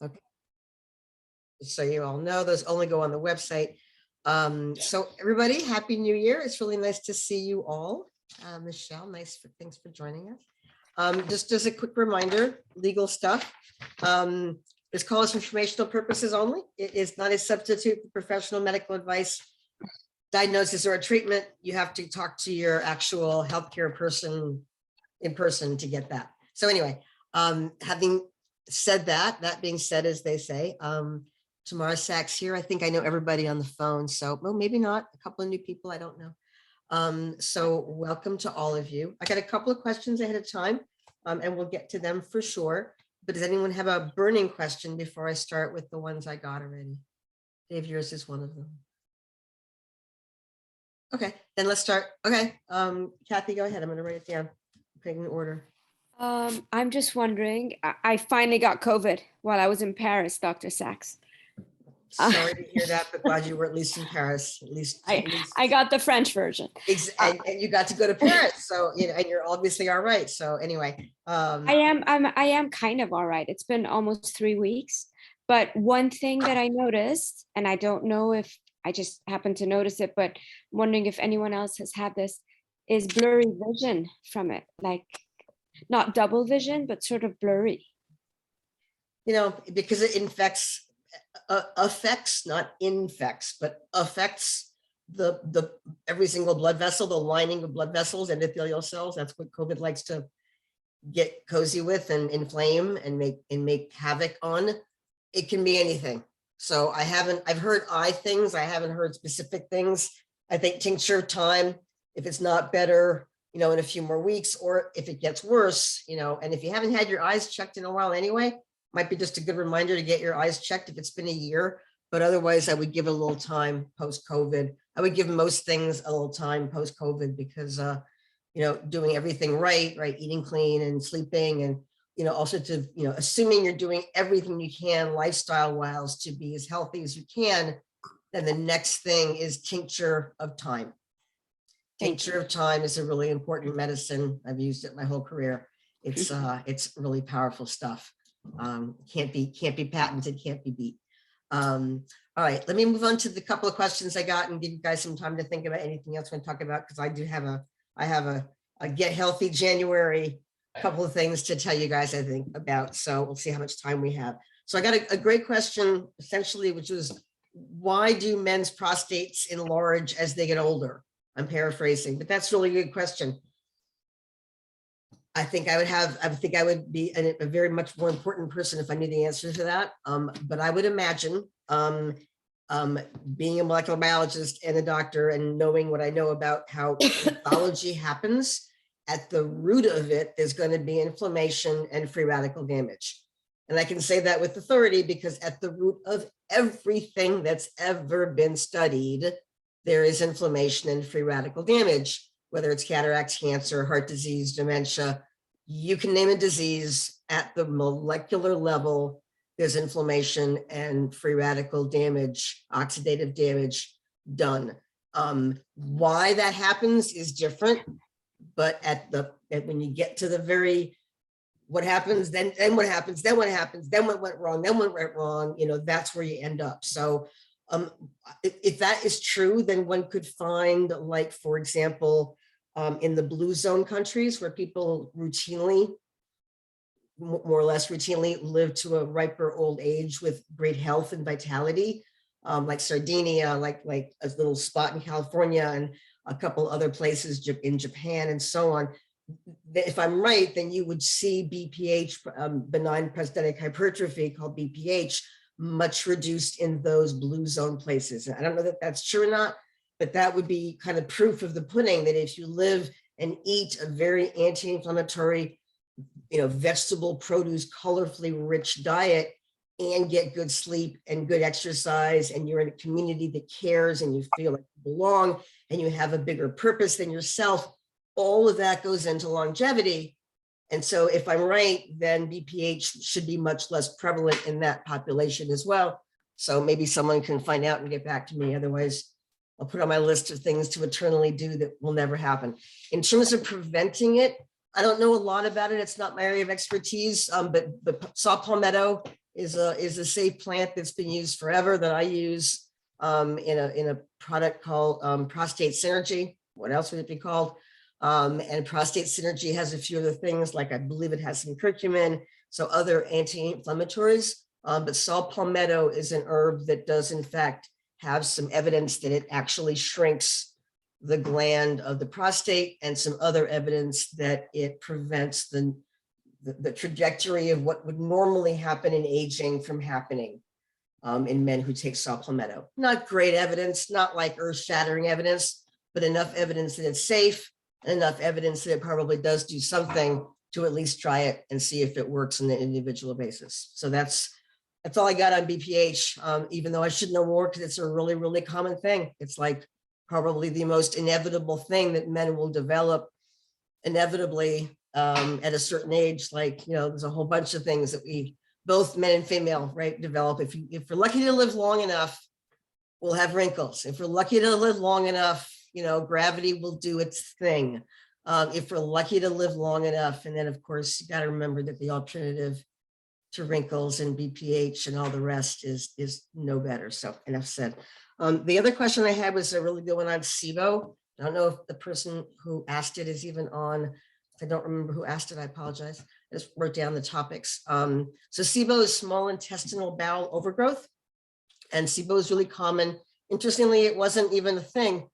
Okay. So you all know those only go on the website. So everybody, Happy New Year. It's really nice to see you all. Michelle, thanks for joining us. Just as a quick reminder, legal stuff. This call is for informational purposes only. It is not a substitute for professional medical advice, diagnosis, or a treatment. You have to talk to your actual healthcare person in person to get that. So anyway, having said that being said, as they say, Tamara Sachs here. I think I know everybody on the phone. So, well, maybe not, a couple of new people, I don't know. So welcome to all of you. I got a couple of questions ahead of time, and we'll get to them for sure. But does anyone have a burning question before I start with the ones I got already? Dave, yours is one of them. Okay, then let's start. Okay, Kathy, go ahead. I'm going to write it down. Putting in order. I'm just wondering, I finally got COVID while I was in Paris, Dr. Sachs. Sorry to hear that, but glad you were at least in Paris. At least I got the French version. And you got to go to Paris, so you know, and you're obviously all right. So anyway, I am kind of all right. It's been almost 3 weeks, but one thing that I noticed, and I don't know if I just happened to notice it, but I'm wondering if anyone else has had this, is blurry vision from it, like not double vision, but sort of blurry. You know, because it affects, not infects, but affects the every single blood vessel, the lining of blood vessels, endothelial cells. That's what COVID likes to get cozy with and inflame and make havoc on. It can be anything. So I've heard eye things. I haven't heard specific things. I think tincture of time, if it's not better, you know, in a few more weeks, or if it gets worse, you know, and if you haven't had your eyes checked in a while anyway, might be just a good reminder to get your eyes checked if it's been a year. But otherwise, I would give it a little time post-COVID. I would give most things a little time post-COVID because, you know, doing everything right, eating clean and sleeping, and, you know, also to, you know, assuming you're doing everything you can lifestyle-wise to be as healthy as you can, then the next thing is tincture of time. Tincture of time is a really important medicine. I've used it my whole career. It's really powerful stuff. Can't be patented, can't be beat. All right, let me move on to the couple of questions I got and give you guys some time to think about anything else we're going to talk about, because I have a Get Healthy January, a couple of things to tell you guys, I think, about. So we'll see how much time we have. So I got a great question, essentially, which was, why do men's prostates enlarge as they get older? I'm paraphrasing, but that's really a good question. I think I would be a very much more important person if I knew the answer to that. But I would imagine being a molecular biologist and a doctor and knowing what I know about how pathology happens, at the root of it, there's going to be inflammation and free radical damage. And I can say that with authority because at the root of everything that's ever been studied, there is inflammation and free radical damage, whether it's cataracts, cancer, heart disease, dementia. You can name a disease. At the molecular level, there's inflammation and free radical damage, oxidative damage done. Why that happens is different, but when you get to the very, what happens, then what happens, then what happens, then what went wrong, then what went wrong, you know, that's where you end up. So if that is true, then one could find, like, for example, in the blue zone countries where people routinely, more or less routinely, live to a riper old age with great health and vitality, like Sardinia, like a little spot in California and a couple other places in Japan and so on. If I'm right, then you would see BPH, benign prostatic hypertrophy, called BPH, much reduced in those blue zone places. I don't know that that's true or not, but that would be kind of proof of the pudding that if you live and eat a very anti-inflammatory, you know, vegetable, produce, colorfully rich diet, and get good sleep and good exercise, and you're in a community that cares and you feel like you belong and you have a bigger purpose than yourself, all of that goes into longevity. And so if I'm right, then BPH should be much less prevalent in that population as well. So maybe someone can find out and get back to me. Otherwise, I'll put on my list of things to eternally do that will never happen. In terms of preventing it, I don't know a lot about it. It's not my area of expertise, but saw palmetto is a safe plant that's been used forever that I use in a product called Prostate Synergy. What else would it be called? And Prostate Synergy has a few other things, like I believe it has some curcumin, so other anti-inflammatories. But saw palmetto is an herb that does in fact have some evidence that it actually shrinks the gland of the prostate, and some other evidence that it prevents the trajectory of what would normally happen in aging from happening in men who take saw palmetto. Not great evidence, not like earth-shattering evidence, but enough evidence that it's safe, and enough evidence that it probably does do something to at least try it and see if it works on an individual basis. So that's all I got on BPH, even though I should know more because it's a really, really common thing. It's like probably the most inevitable thing that men will develop inevitably at a certain age. Like, you know, there's a whole bunch of things that we, both men and female, right, develop. If we're lucky to live long enough, we'll have wrinkles. If we're lucky to live long enough, you know, gravity will do its thing. If we're lucky to live long enough, and then of course, you got to remember that the alternative to wrinkles and BPH and all the rest is no better. So enough said. The other question I had was a really good one on SIBO. I don't know if the person who asked it is even on. I don't remember who asked it. I apologize. I just wrote down the topics. So SIBO is small intestinal bowel overgrowth, and SIBO is really common. Interestingly, it wasn't even a thing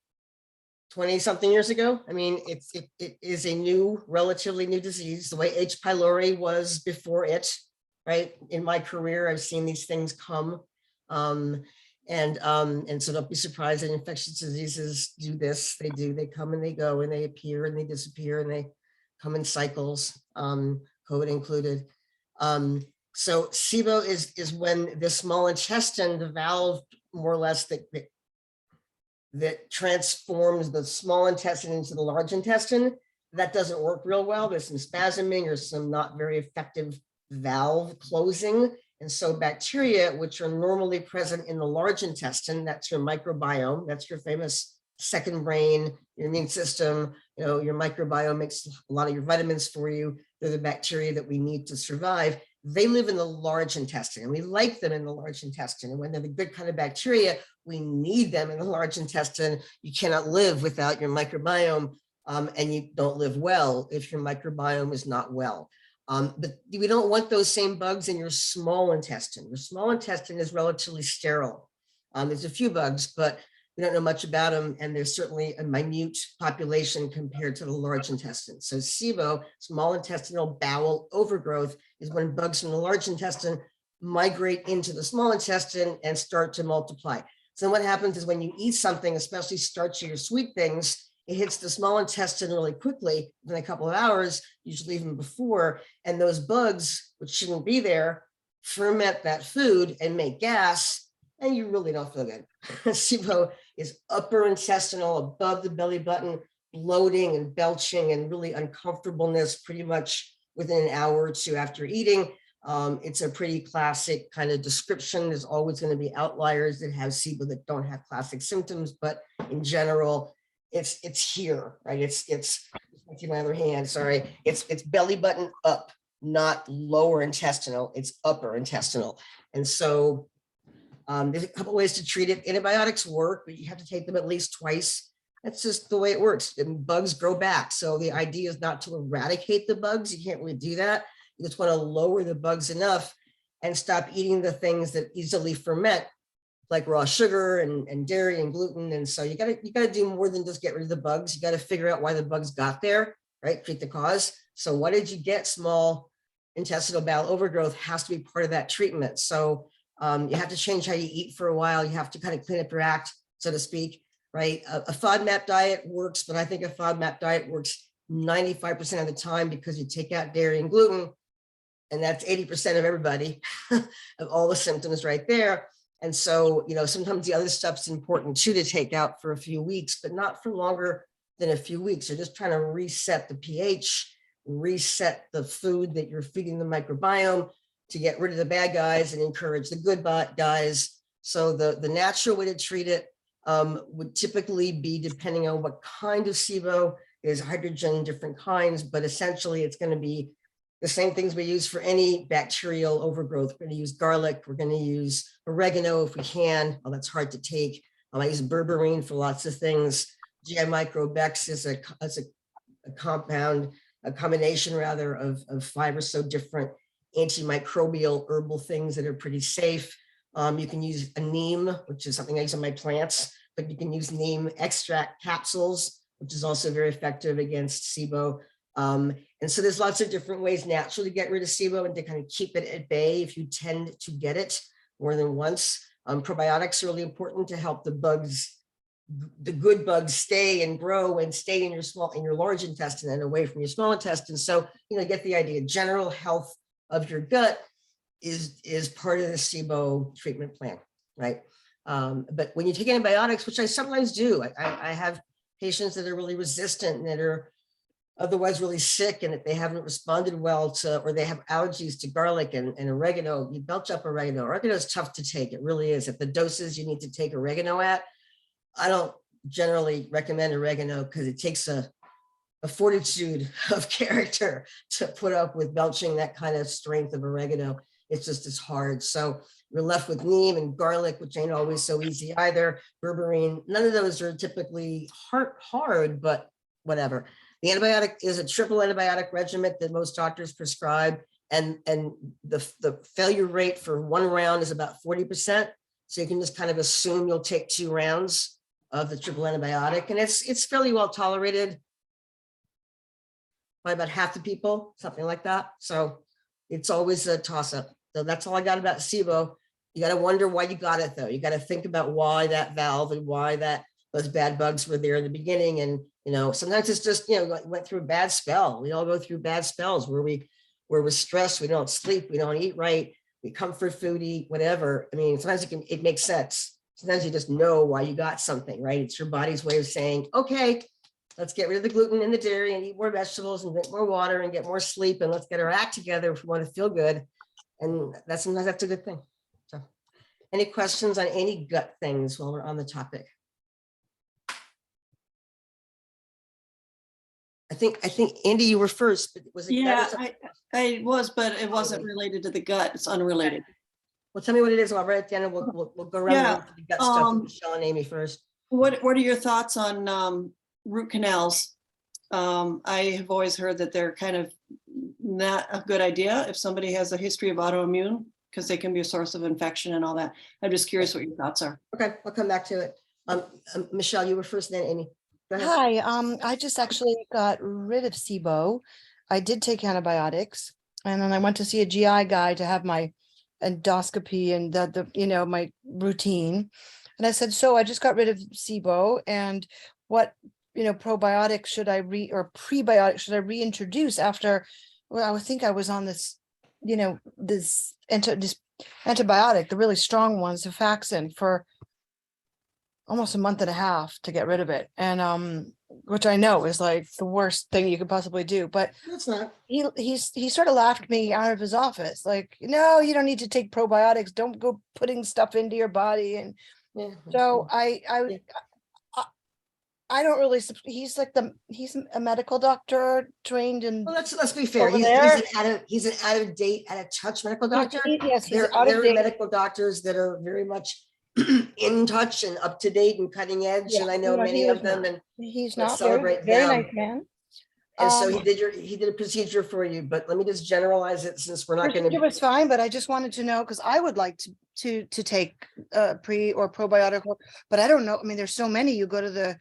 20 something years ago. I mean, it is a new, relatively new disease, the way H. pylori was before it, right? In my career, I've seen these things come. And so don't be surprised that infectious diseases do this. They come and they go, and they appear and they disappear, and they come in cycles, COVID included. So SIBO is when the small intestine, the valve more or less that transforms the small intestine into the large intestine, that doesn't work real well. There's some spasming or some not very effective valve closing. And so bacteria, which are normally present in the large intestine, that's your microbiome, that's your famous second brain, your immune system, you know, your microbiome makes a lot of your vitamins for you. They're the bacteria that we need to survive. They live in the large intestine, and we like them in the large intestine. And when they're the good kind of bacteria, we need them in the large intestine. You cannot live without your microbiome, and you don't live well if your microbiome is not well. But we don't want those same bugs in your small intestine. Your small intestine is relatively sterile. There's a few bugs, but we don't know much about them, and there's certainly a minute population compared to the large intestine. So SIBO, small intestinal bowel overgrowth, is when bugs from the large intestine migrate into the small intestine and start to multiply. So what happens is when you eat something, especially starchy or sweet things, it hits the small intestine really quickly within a couple of hours, usually even before, and those bugs, which shouldn't be there, ferment that food and make gas, and you really don't feel good. SIBO is upper intestinal, above the belly button, bloating and belching and really uncomfortableness pretty much within an hour or two after eating. It's a pretty classic kind of description. There's always going to be outliers that have SIBO that don't have classic symptoms, but in general, it's here, right? It's my other hand, sorry. It's belly button up, not lower intestinal, it's upper intestinal. And so there's a couple ways to treat it. Antibiotics work, but you have to take them at least twice. That's just the way it works. And bugs grow back. So the idea is not to eradicate the bugs. You can't really do that. You just want to lower the bugs enough and stop eating the things that easily ferment, like raw sugar and dairy and gluten. And so you gotta do more than just get rid of the bugs. You gotta figure out why the bugs got there, right? Treat the cause. So why did you get small intestinal bowel overgrowth has to be part of that treatment. So you have to change how you eat for a while. You have to kind of clean up your act, so to speak, right? A FODMAP diet works, but I think a FODMAP diet works 95% of the time because you take out dairy and gluten, and that's 80% of everybody, of all the symptoms right there. And so, you know, sometimes the other stuff's important too to take out for a few weeks, but not for longer than a few weeks. You're just trying to reset the pH, reset the food that you're feeding the microbiome to get rid of the bad guys and encourage the good guys. So the natural way to treat it would typically be, depending on what kind of SIBO, there's hydrogen, different kinds, but essentially it's going to be the same things we use for any bacterial overgrowth. We're going to use garlic. We're going to use oregano if we can. Oh, that's hard to take. I use berberine for lots of things. GI Microbex is a compound, a combination rather of 5 or so different antimicrobial herbal things that are pretty safe. You can use a neem, which is something I use on my plants, but you can use neem extract capsules, which is also very effective against SIBO. And so there's lots of different ways naturally to get rid of SIBO and to kind of keep it at bay if you tend to get it more than once. Probiotics are really important to help the bugs, the good bugs, stay and grow and stay in your large intestine and away from your small intestine. So, get the idea. General health of your gut is part of the SIBO treatment plan, right? But when you take antibiotics, which I sometimes do, I have patients that are really resistant and that are otherwise really sick and that they haven't responded well to, or they have allergies to garlic and oregano. You belch up oregano. Oregano is tough to take. It really is. At the doses you need to take oregano at, I don't generally recommend oregano because it takes a fortitude of character to put up with belching that kind of strength of oregano. It's hard. So you're left with neem and garlic, which ain't always so easy either. Berberine, none of those are typically hard, but whatever. The antibiotic is a triple antibiotic regimen that most doctors prescribe, and the failure rate for 1 round is about 40%. So you can just kind of assume you'll take 2 rounds of the triple antibiotic, and it's fairly well tolerated by about half the people, something like that. So it's always a toss-up. So that's all I got about SIBO. You got to wonder why you got it, though. You got to think about why that valve and why those bad bugs were there in the beginning. And sometimes it's just went through a bad spell. We all go through bad spells where we're stressed, we don't sleep, we don't eat right, we comfort food, eat whatever. I mean, sometimes it makes sense. Sometimes you just know why you got something, right? It's your body's way of saying, okay, let's get rid of the gluten and the dairy and eat more vegetables and drink more water and get more sleep, and let's get our act together if we want to feel good. And sometimes that's a good thing. So any questions on any gut things while we're on the topic? I think Andy, you were first, but was it? Yeah, I was, but it wasn't related to the gut. It's unrelated. Well, tell me what it is. I'll write it down and we'll go around Yeah, the gut stuff with Michelle and Amy first. What are your thoughts on root canals? I have always heard that they're kind of not a good idea if somebody has a history of autoimmune, because they can be a source of infection and all that. I'm just curious what your thoughts are. Okay, I'll come back to it. Michelle, you were first, then Amy. Hi, I just actually got rid of SIBO. I did take antibiotics, and then I went to see a GI guy to have my endoscopy and the my routine. And I said, so I just got rid of SIBO, and what probiotics should I prebiotics should I reintroduce after? Well, I think I was on this this antibiotic, the really strong ones, Cefaxin, for almost a month and a half to get rid of it. And which I know is like the worst thing you could possibly do. But it's not. He sort of laughed me out of his office, like, no, you don't need to take probiotics. Don't go putting stuff into your body. And so I don't really, he's a medical doctor trained in. Well, let's be fair. He's an out of date, out of touch medical doctor. Yes, he's there out of are date. medical doctors that are very much in touch and up to date and cutting edge, and I know many of them. And he's let's not celebrate very them. nice man. And so he did a procedure for you, but let me just generalize it since we're not going to. It was fine, but I just wanted to know, because I would like to take pre or probiotic, but I don't know. I mean, there's so many. You go to the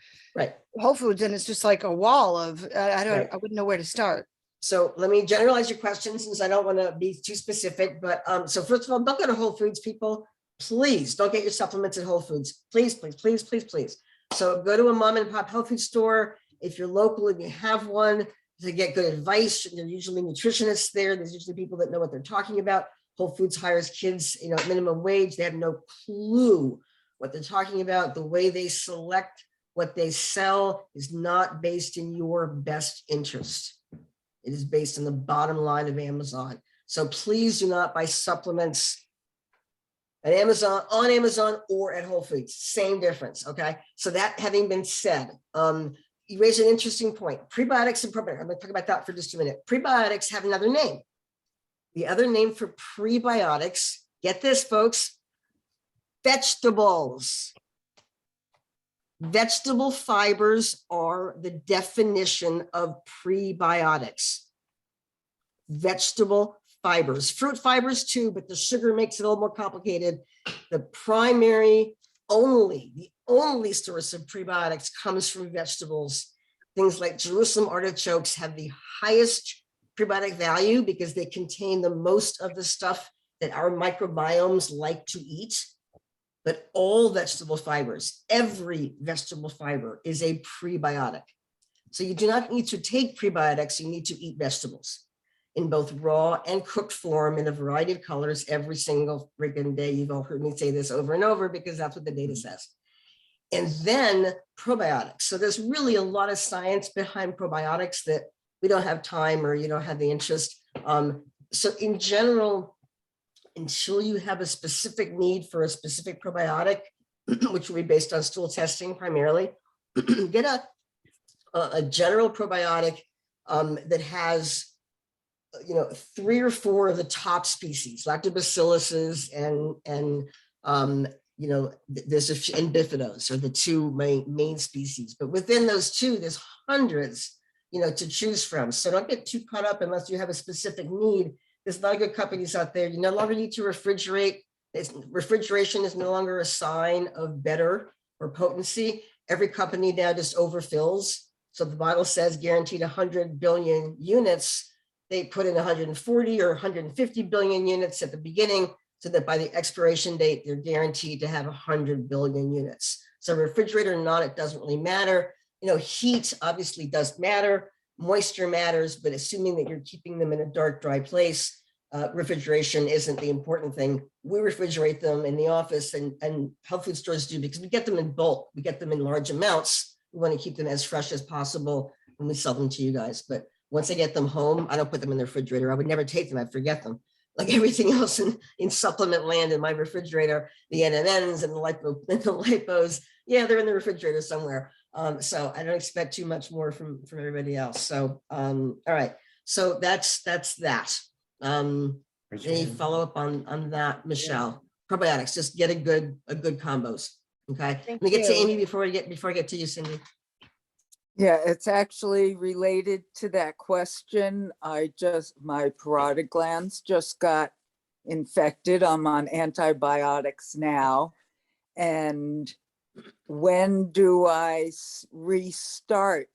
Whole Foods and it's just like a wall of I wouldn't know where to start. So let me generalize your question since I don't want to be too specific. But so first of all, don't go to Whole Foods, people. Please don't get your supplements at Whole Foods. Please, please, please, please, please. So go to a mom and pop health food store. If you're local and you have one, to get good advice. There are usually nutritionists there. There's usually people that know what they're talking about. Whole Foods hires kids, at minimum wage. They have no clue what they're talking about. The way they select what they sell is not based in your best interest. It is based on the bottom line of Amazon. So please do not buy supplements at Amazon, on Amazon, or at Whole Foods. Same difference. Okay. So that having been said, you raise an interesting point. Prebiotics and probiotics, I'm gonna talk about that for just a minute. Prebiotics have another name. The other name for prebiotics, get this, folks, vegetables. Vegetable fibers are the definition of prebiotics. Vegetable fibers, fruit fibers too, but the sugar makes it a little more complicated. The only source of prebiotics comes from vegetables. Things like Jerusalem artichokes have the highest prebiotic value because they contain the most of the stuff that our microbiomes like to eat. But all vegetable fibers, every vegetable fiber is a prebiotic. So you do not need to take prebiotics, you need to eat vegetables in both raw and cooked form in a variety of colors every single freaking day. You've all heard me say this over and over because that's what the data says. And then probiotics. So there's really a lot of science behind probiotics that we don't have time or you don't have the interest. So in general, until you have a specific need for a specific probiotic, which will be based on stool testing primarily, get a general probiotic that has, 3 or 4 of the top species, lactobacilluses and there's a few, and bifidos are the 2 main species. But within those 2, there's hundreds, to choose from. So don't get too caught up unless you have a specific need. There's a lot of good companies out there. You no longer need to refrigerate. Refrigeration is no longer a sign of better or potency. Every company now just overfills. So the bottle says guaranteed 100 billion units. They put in 140 or 150 billion units at the beginning so that by the expiration date, they're guaranteed to have 100 billion units. So refrigerator or not, it doesn't really matter. Heat obviously does matter. Moisture matters, but assuming that you're keeping them in a dark, dry place, refrigeration isn't the important thing. We refrigerate them in the office and health food stores do because we get them in bulk. We get them in large amounts. We want to keep them as fresh as possible when we sell them to you guys. But once I get them home, I don't put them in the refrigerator. I would never take them. I'd forget them. Like everything else in supplement land in my refrigerator, the NMNs and the lipos, yeah, they're in the refrigerator somewhere. So I don't expect too much more from everybody else. So, all right. So that's that. Any follow up on that, Michelle? Probiotics, just get a good combos. Okay. Let me get to Amy before I get to you, Cindy. Yeah, it's actually related to that question. My parotid glands just got infected. I'm on antibiotics now. And when do I restart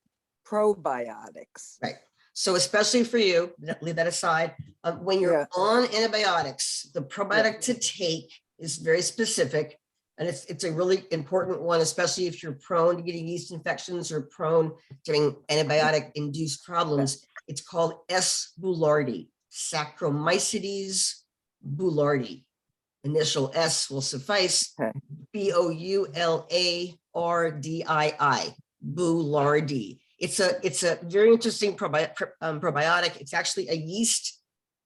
probiotics? Right. So especially for you, leave that aside. When you're on antibiotics, the probiotic to take is very specific. And it's a really important one, especially if you're prone to getting yeast infections or prone to having antibiotic-induced problems. It's called S. boulardii, Saccharomyces boulardii. Initial S will suffice. Okay. Boulardii, Boulardii. It's a very interesting probiotic. It's actually a yeast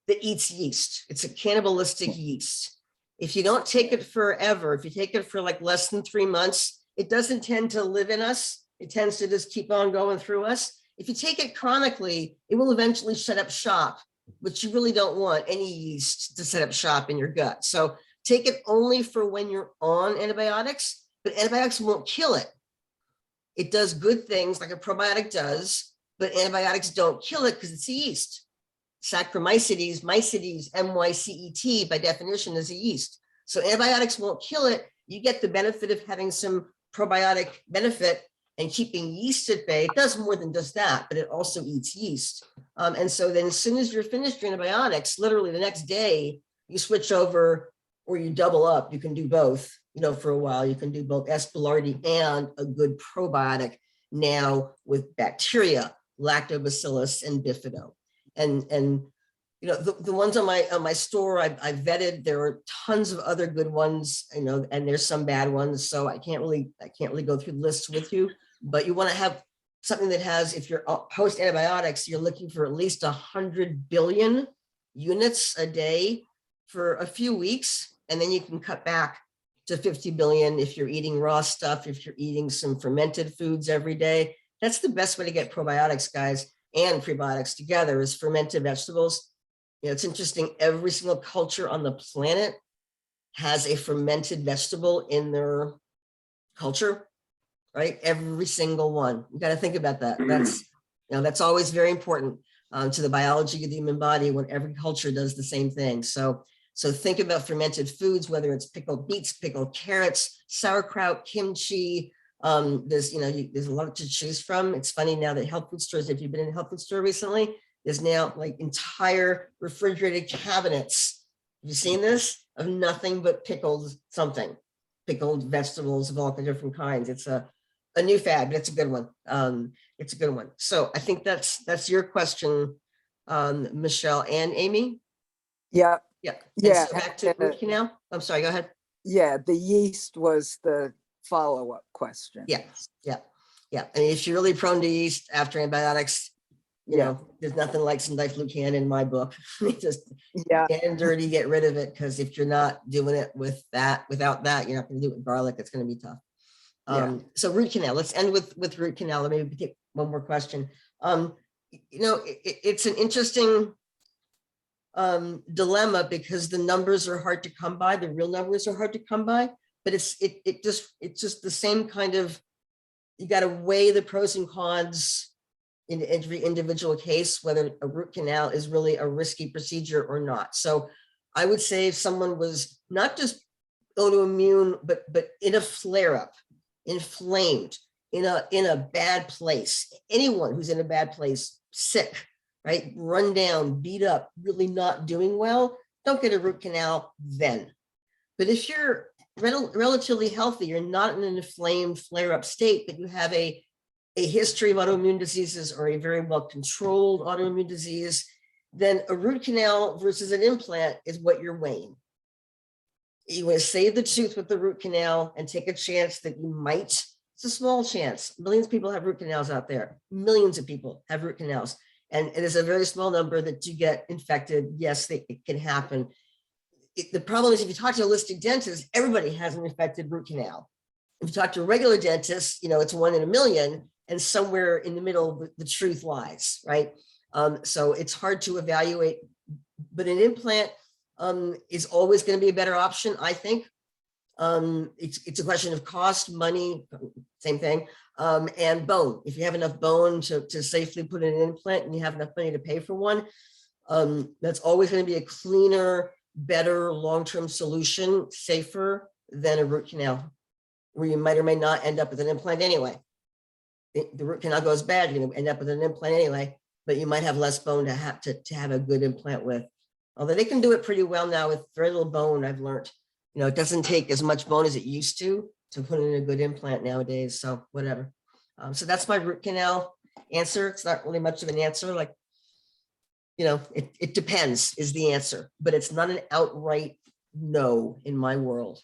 that eats yeast. It's a cannibalistic yeast. If you don't take it forever, if you take it for like less than 3 months, it doesn't tend to live in us. It tends to just keep on going through us. If you take it chronically, it will eventually set up shop, but you really don't want any yeast to set up shop in your gut. So take it only for when you're on antibiotics, but antibiotics won't kill it. It does good things like a probiotic does, but antibiotics don't kill it because it's a yeast. Saccharomyces, mycetes, M-Y-C-E-T, by definition, is a yeast. So antibiotics won't kill it. You get the benefit of having some probiotic benefit and keeping yeast at bay. It does more than just that, but it also eats yeast. And so then as soon as you're finished your antibiotics, literally the next day, you switch over or you double up. You can do both, for a while. You can do both S. boulardii and a good probiotic now with bacteria, lactobacillus and bifido. And the ones on my store I vetted. There are tons of other good ones, and there's some bad ones. So I can't really go through the lists with you. But you want to have something that has, if you're post antibiotics, you're looking for at least 100 billion units a day for a few weeks, and then you can cut back to 50 billion if you're eating raw stuff. If you're eating some fermented foods every day, That's the best way to get probiotics, guys, and prebiotics together is fermented vegetables. You know, it's interesting. Every single culture on the planet has a fermented vegetable in their culture, right? Every single one. You got to think about that. That's always very important to the biology of the human body when every culture does the same thing. So think about fermented foods, whether it's pickled beets, pickled carrots, sauerkraut, kimchi. There's a lot to choose from. It's funny now that health food stores, if you've been in a health food store recently, there's now like entire refrigerated cabinets. Have you seen this? Of nothing but pickled vegetables of all the different kinds. It's a new fad, but it's a good one. It's a good one. So I think that's your question, Michelle and Amy. Yeah, Yeah. Yeah, So back to root canal. I'm sorry, go ahead. yeah, the yeast was the follow-up question. Yeah. And if you're really prone to yeast after antibiotics, there's nothing like some diflucan in my book. Just Yeah, get it dirty, get rid of it. Because if you're not doing it without that, you're not going to do it with garlic. It's going to be tough. Yeah. So root canal, let's end with root canal. Let me get one more question. It's an interesting dilemma because the numbers are hard to come by. The real numbers are hard to come by, but it's just the same kind of, you got to weigh the pros and cons in every individual case, whether a root canal is really a risky procedure or not. So I would say if someone was not just autoimmune, but in a flare-up, inflamed, in a bad place, anyone who's in a bad place, sick, right, run down, beat up, really not doing well, don't get a root canal then. But if you're relatively healthy, you're not in an inflamed flare-up state, but you have a history of autoimmune diseases or a very well-controlled autoimmune disease, then a root canal versus an implant is what you're weighing. You want to save the tooth with the root canal and take a chance that you might, it's a small chance. Millions of people have root canals out there. Millions of people have root canals. And it is a very small number that you get infected. Yes, it can happen. The problem is if you talk to a holistic dentist, everybody has an infected root canal. If you talk to a regular dentist, it's 1 in a million, and somewhere in the middle, the truth lies, right? So it's hard to evaluate, but an implant is always going to be a better option, I think. It's a question of cost, money, same thing, and bone. If you have enough bone to safely put in an implant and you have enough money to pay for one, that's always going to be a cleaner, better long-term solution, safer than a root canal, where you might or may not end up with an implant anyway. The root canal goes bad, you're going to end up with an implant anyway, but you might have less bone to have a good implant with. Although they can do it pretty well now with very little bone, I've learned. It doesn't take as much bone as it used to put in a good implant nowadays. So whatever. So that's my root canal answer. It's not really much of an answer. It depends is the answer, but it's not an outright no in my world.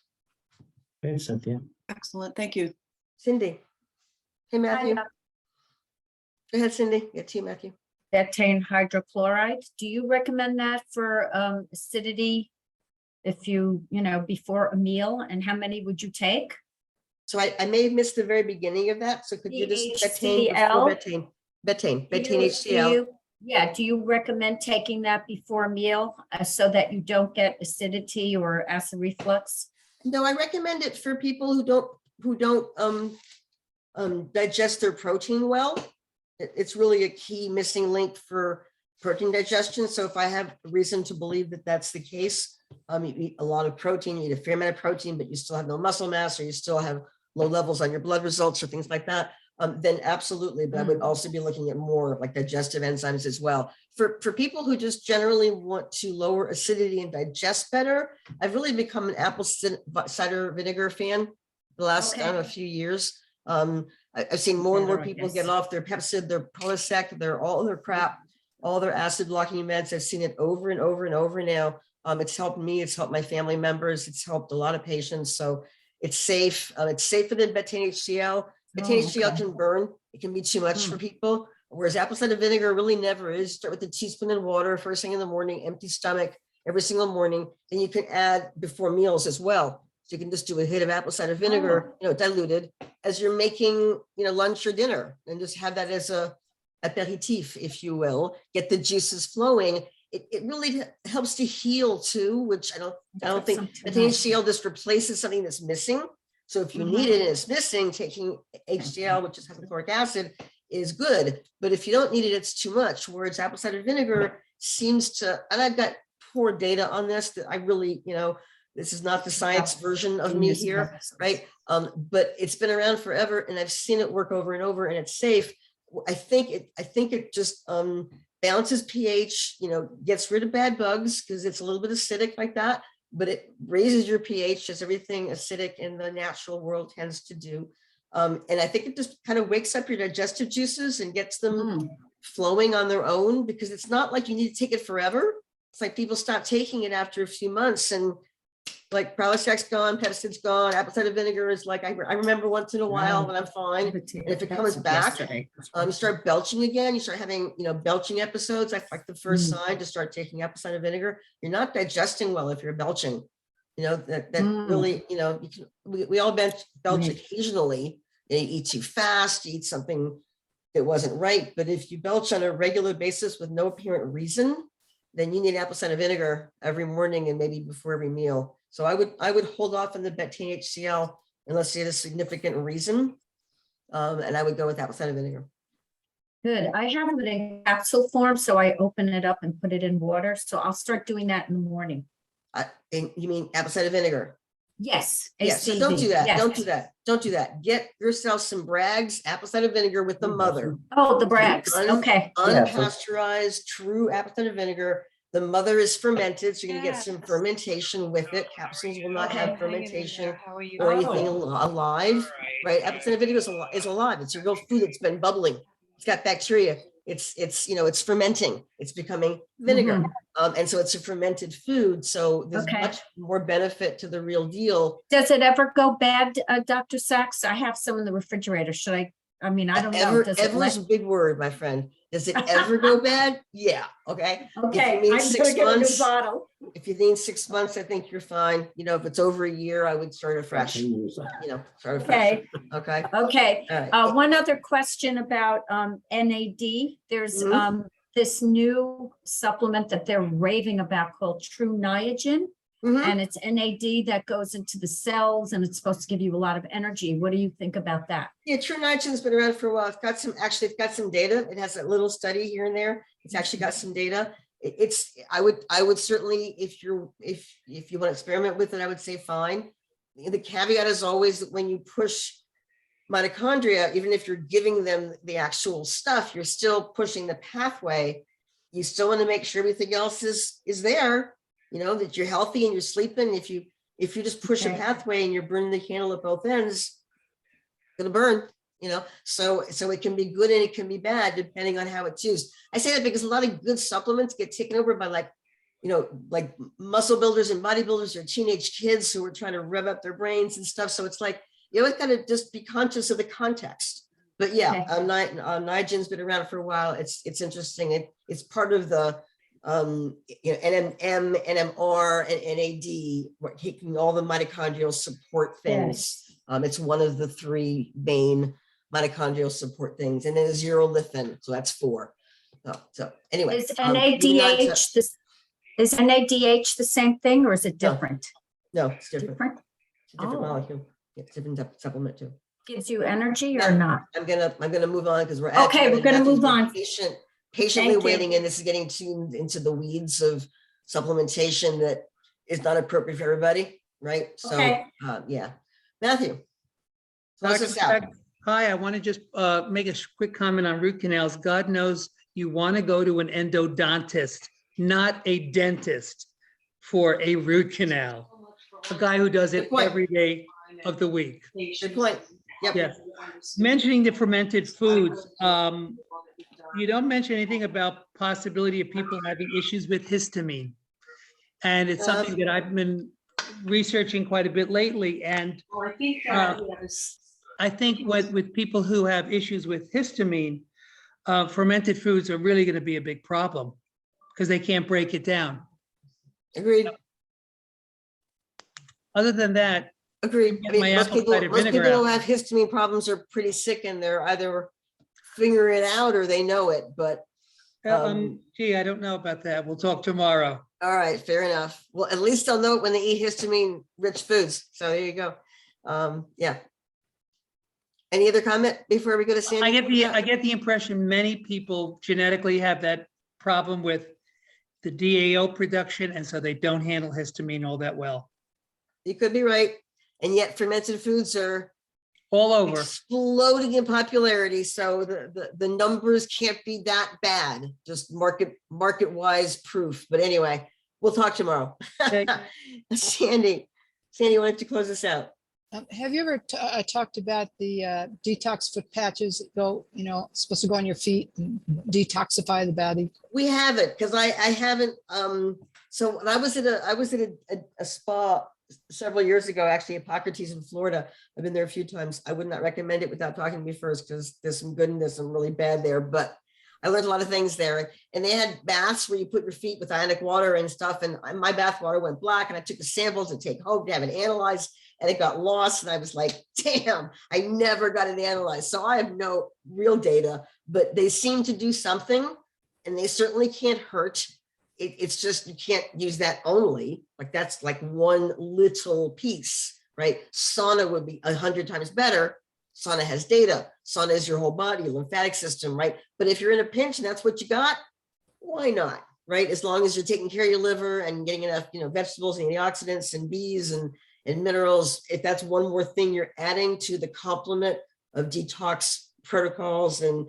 Okay, Cynthia. Excellent. Thank you. Cindy. Hey, Matthew. Go ahead, Cindy. Yeah, to you, Matthew. Betaine hydrochloride. Do you recommend that for acidity if you before a meal, and how many would you take? So I may have missed the very beginning of that. So could you just betaine HCl? Do you recommend taking that before a meal so that you don't get acidity or acid reflux? No, I recommend it for people who don't digest their protein well. It's really a key missing link for protein digestion. So if I have reason to believe that that's the case, you eat a lot of protein, you eat a fair amount of protein, but you still have no muscle mass, or you still have low levels on your blood results or things like that, then absolutely. But I would also be looking at more like digestive enzymes as well. For people who just generally want to lower acidity and digest better, I've really become an apple cider vinegar fan the last few years. I've seen more and more people get off their Pepcid, their Prilosec, all their crap, all their acid blocking meds. I've seen it over and over and over now. It's helped me. It's helped my family members. It's helped a lot of patients. So it's safe. It's safer than betaine HCl. Betaine HCl can burn. It can be too much for people. Whereas apple cider vinegar really never is. Start with a teaspoon in water first thing in the morning, empty stomach every single morning. Then you can add before meals as well. So you can just do a hit of apple cider vinegar, diluted, as you're making, lunch or dinner, and just have that as a aperitif, if you will, get the juices flowing. It really helps to heal too, which I don't think the HCl just replaces something that's missing. So if you need it and it's missing, taking HCl, which is hydrochloric acid, is good. But if you don't need it, it's too much. Whereas apple cider vinegar seems to, and I've got poor data on this, that I really, this is not the science version of me here, right? But it's been around forever, and I've seen it work over and over, and it's safe. I think it just balances pH, gets rid of bad bugs because it's a little bit acidic like that, but it raises your pH as everything acidic in the natural world tends to do. And I think it just kind of wakes up your digestive juices and gets them flowing on their own, because it's not like you need to take it forever. It's like people stop taking it after a few months, and like Prilosec's gone, Pepcid's gone, apple cider vinegar is like, I remember once in a while when I'm fine. And if it comes back, you start belching again, you start having, belching episodes. That's like the first sign to start taking apple cider vinegar. You're not digesting well if you're belching. That really, we all belch occasionally. You eat too fast, you eat something that wasn't right. But if you belch on a regular basis with no apparent reason, then you need apple cider vinegar every morning and maybe before every meal. So I would hold off on the betaine HCl unless you had a significant reason. And I would go with apple cider vinegar. Good. I have it in capsule form, so I open it up and put it in water. So I'll start doing that in the morning. And you mean apple cider vinegar? Yes. Yes, so don't do that. yes. Don't do that. Don't do that. Get yourself some Bragg's apple cider vinegar with the mother. Oh, the Bragg's. Okay. Unpasteurized, true apple cider vinegar. The mother is fermented, so you're gonna get some Yes. fermentation with it. Capsules will not have Okay. fermentation How are you? or anything Oh. alive, right? Apple cider vinegar is alive. It's a real food that's been bubbling. It's got bacteria. It's fermenting. It's becoming vinegar. And so it's a fermented food. So there's Okay. much more benefit to the real deal. Does it ever go bad, Dr. Sachs? I have some in the refrigerator. Should I mean, I don't know. Ever Does it is a big word, my friend. Does it ever go bad? Yeah. Okay. Okay, need I'm 6 gonna get a new months, bottle. If you need 6 months, I think you're fine. If it's over a year, I would start afresh. Start afresh. Okay, Okay. okay. All right. One other question about NAD. There's Mhm. this new supplement that they're raving about called True Niagen. Mhm. And it's NAD that goes into the cells and it's supposed to give you a lot of energy. What do you think about that? Yeah, True Niagen's been around for a while. It's got some data. It has a little study here and there. It's actually got some data. I would certainly, if you want to experiment with it, I would say fine. The caveat is always that when you push mitochondria, even if you're giving them the actual stuff, you're still pushing the pathway. You still want to make sure everything else is there, that you're healthy and you're sleeping. If you just push a Okay. pathway and you're burning the candle at both ends, it's gonna burn, so it can be good and it can be bad depending on how it's used. I say that because a lot of good supplements get taken over by like muscle builders and bodybuilders or teenage kids who are trying to rev up their brains and stuff. So it's like, you always gotta just be conscious of the context. But yeah, Okay. Niagen's been around for a while. It's interesting. It's part of the NMN, NMR, and NAD, we're taking all the mitochondrial support things. It's one of the 3 main mitochondrial support things, and then zeolithin, so that's 4. So anyway. Is moving on to- NADH is NADH the same thing or is it No. different? No, it's different. Different? It's a different Oh. molecule. It's a different supplement too. Gives you energy or No. not? I'm gonna move on because we're Okay, we're gonna Matthew's move been on. Patiently Thank you. waiting, and this is getting tuned into the weeds of supplementation that is not appropriate for everybody, right? So, Okay. yeah. Matthew. Close Dr. us out. Sack, hi, I want to just make a quick comment on root canals. God knows you want to go to an endodontist, not a dentist, for a root canal. A guy who does Good it point. every day of the week. Good point. Yep. Yes. Mentioning the fermented foods, you don't mention anything about possibility of people having issues with histamine. And it's something that I've been researching quite a bit lately. And I think with people who have issues with histamine, fermented foods are really going to be a big problem because they can't break it down. Agreed. Other than that, Agreed. I Get my mean, most apple people, cider most vinegar people who out. have histamine problems are pretty sick and they're either figuring it out or they know it, but Gee, I don't know about that. We'll talk tomorrow. all right, fair enough. Well, at least they'll know it when they eat histamine rich foods. So there you go. Yeah. Any other comment before we go to Sandy? I get the impression many people genetically have that problem with the DAO production, and so they don't handle histamine all that well. You could be right. And yet fermented foods are All over. exploding in popularity. So the numbers can't be that bad, just market wise proof. But anyway, we'll talk tomorrow. Okay. Sandy, why don't you close us out? Have you ever talked about the detox foot patches that go, supposed to go on your feet and detoxify the body? We haven't, because I haven't, so when I was at a spa several years ago, actually Hippocrates in Florida. I've been there a few times. I would not recommend it without talking to me first, because there's some good and there's some really bad there, but I learned a lot of things there. And they had baths where you put your feet with ionic water and stuff. And my bath water went black, and I took the samples to take home to have it analyzed, and it got lost. And I was like, damn, I never got it analyzed. So I have no real data, but they seem to do something, and they certainly can't hurt. It's just, you can't use that only. Like that's like one little piece, right? Sauna would be 100 times better. Sauna has data. Sauna is your whole body, lymphatic system, right? But if you're in a pinch and that's what you got, why not, right? As long as you're taking care of your liver and getting enough, vegetables and antioxidants and Bs and minerals, if that's one more thing you're adding to the complement of detox protocols and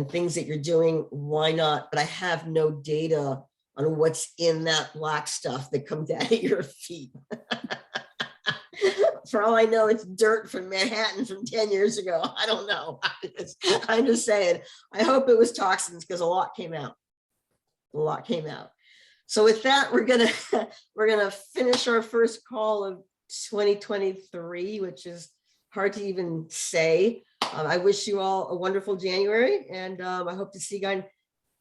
things that you're doing, why not? But I have no data on what's in that black stuff that comes out of your feet. For all I know, it's dirt from Manhattan from 10 years ago. I don't know. I'm just saying, I hope it was toxins, because a lot came out. So with that, we're gonna finish our first call of 2023, which is hard to even say. I wish you all a wonderful January, and I hope to see you guys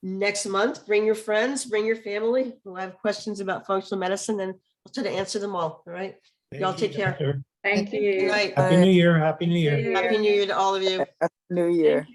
next month. Bring your friends, bring your family who have questions about functional medicine, and I'll try to answer them all. All right. Y'all take care. Thank Good you. night. Happy New Year. Happy New Year. Happy New Year to all of you. New Year.